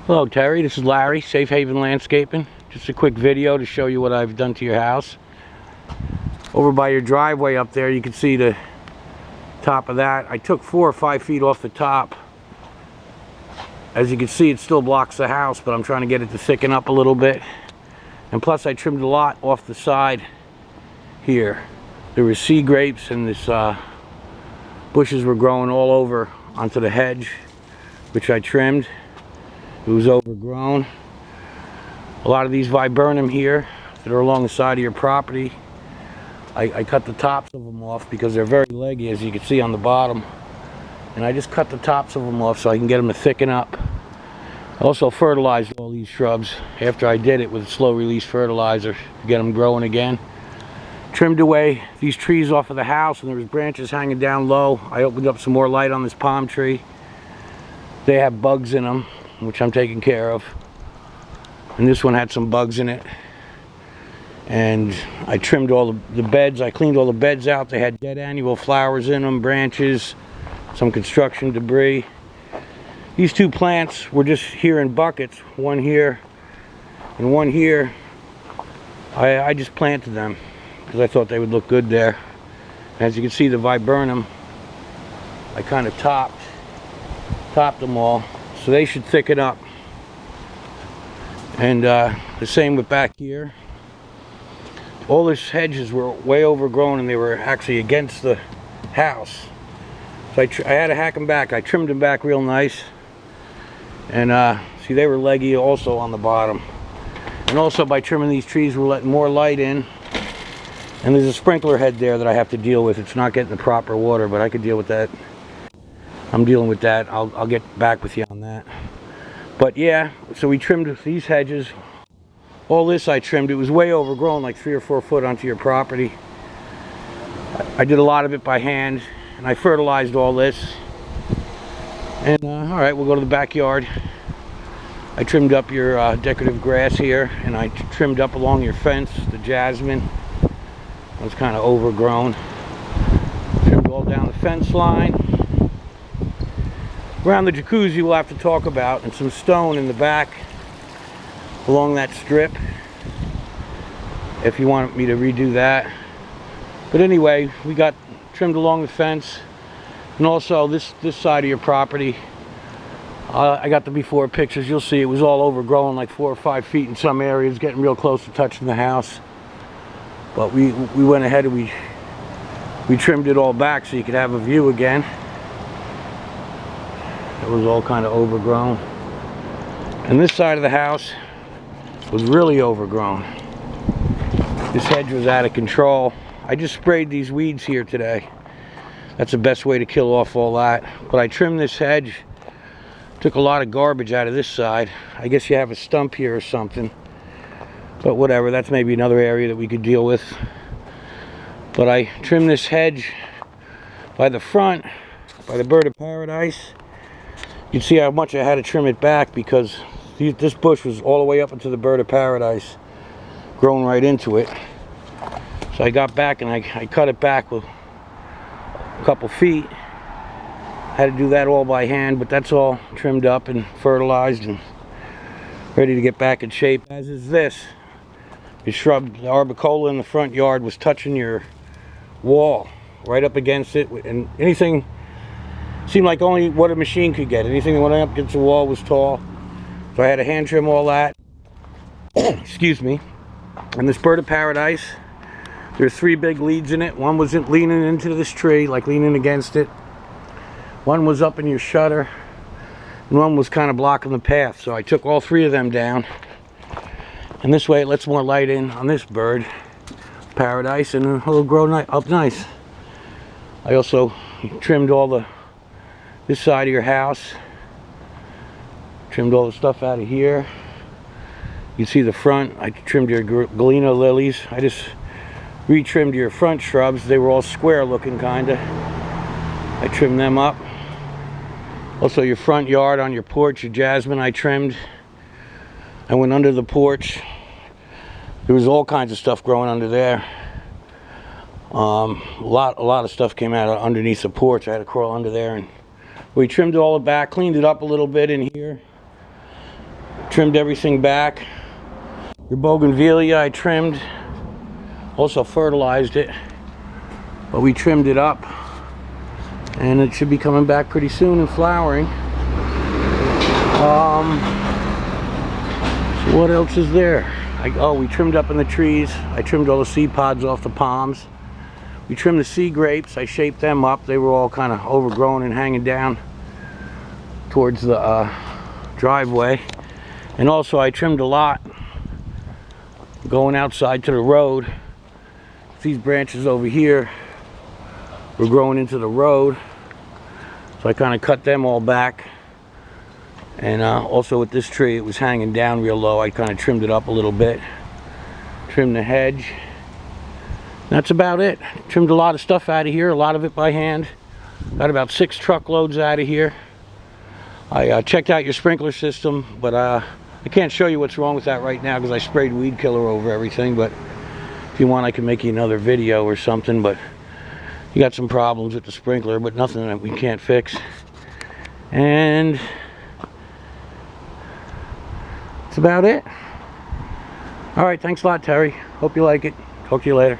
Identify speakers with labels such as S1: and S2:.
S1: Hello Terry, this is Larry, Safe Haven Landscaping. Just a quick video to show you what I've done to your house. Over by your driveway up there, you can see the top of that. I took 4 or 5 feet off the top. As you can see, it still blocks the house, but I'm trying to get it to thicken up a little bit. And plus I trimmed a lot off the side here. There were sea grapes and this bushes were growing all over onto the hedge, which I trimmed. It was overgrown. A lot of these viburnum here that are along the side of your property, I cut the tops of them off because they're very leggy, as you can see on the bottom. And I just cut the tops of them off so I can get them to thicken up. I also fertilized all these shrubs after I did it with slow release fertilizer to get them growing again. Trimmed away these trees off of the house, and there was branches hanging down low. I opened up some more light on this palm tree. They have bugs in them, which I'm taking care of. And this one had some bugs in it. And I trimmed all the beds. I cleaned all the beds out. They had dead annual flowers in them, branches, some construction debris. These 2 plants were just here in buckets, one here and one here. I just planted them because I thought they would look good there. As you can see, the viburnum, I kind of topped them all, so they should thicken up. And the same with back here. All these hedges were way overgrown and they were actually against the house. So I had to hack them back. I trimmed them back real nice. And see, they were leggy also on the bottom. And also by trimming these trees, we're letting more light in. And there's a sprinkler head there that I have to deal with. It's not getting the proper water, but I could deal with that. I'm dealing with that. I'll get back with you on that. But yeah, so we trimmed these hedges. All this I trimmed. It was way overgrown, like 3 or 4 foot onto your property. I did a lot of it by hand, and I fertilized all this. And all right, we'll go to the backyard. I trimmed up your decorative grass here, and I trimmed up along your fence the jasmine. It was kind of overgrown. Trimmed all down the fence line. Around the jacuzzi we'll have to talk about, and some stone in the back along that strip if you want me to redo that. But anyway, we got trimmed along the fence, and also this side of your property. I got the before pictures. You'll see it was all overgrown, like 4 or 5 feet in some areas, getting real close to touching the house. But we went ahead and we trimmed it all back so you could have a view again. It was all kind of overgrown. And this side of the house was really overgrown. This hedge was out of control. I just sprayed these weeds here today. That's the best way to kill off all that. But I trimmed this hedge. Took a lot of garbage out of this side. I guess you have a stump here or something. But whatever, that's maybe another area that we could deal with. But I trimmed this hedge by the front, by the bird of paradise. You can see how much I had to trim it back because this bush was all the way up into the bird of paradise, grown right into it. So I got back and I cut it back with a couple feet. Had to do that all by hand, but that's all trimmed up and fertilized and ready to get back in shape. As is this. Your shrub, the arbicola in the front yard was touching your wall, right up against it, and anything seemed like only what a machine could get. Anything that went up against the wall was tall. So I had to hand trim all that. Excuse me. And this bird of paradise, there's 3 big leads in it. One was leaning into this tree, like leaning against it. One was up in your shutter. And one was kind of blocking the path. So I took all 3 of them down. And this way it lets more light in on this bird paradise, and it'll grow up nice. I also trimmed all this side of your house. Trimmed all the stuff out of here. You see the front. I trimmed your Galena lilies. I just retrimmed your front shrubs. They were all square looking kinda. I trimmed them up. Also your front yard on your porch, your jasmine I trimmed. I went under the porch. There was all kinds of stuff growing under there. A lot of stuff came out underneath the porch. I had to crawl under there, and we trimmed it all back, cleaned it up a little bit in here. Trimmed everything back. Your bougainvillea I trimmed. Also fertilized it. But we trimmed it up. And it should be coming back pretty soon and flowering. So what else is there? We trimmed up in the trees. I trimmed all the seed pods off the palms. We trimmed the sea grapes. I shaped them up. They were all kind of overgrown and hanging down towards the driveway. And also I trimmed a lot going outside to the road. These branches over here were growing into the road, so I kind of cut them all back. And also with this tree, it was hanging down real low. I kind of trimmed it up a little bit. Trimmed the hedge. That's about it. Trimmed a lot of stuff out of here, a lot of it by hand. Got about 6 truckloads out of here. I checked out your sprinkler system, but I can't show you what's wrong with that right now because I sprayed weed killer over everything. But if you want, I can make you another video or something. But you got some problems with the sprinkler, but nothing that we can't fix. And that's about it. All right, thanks a lot, Terry. Hope you like it. Talk to you later.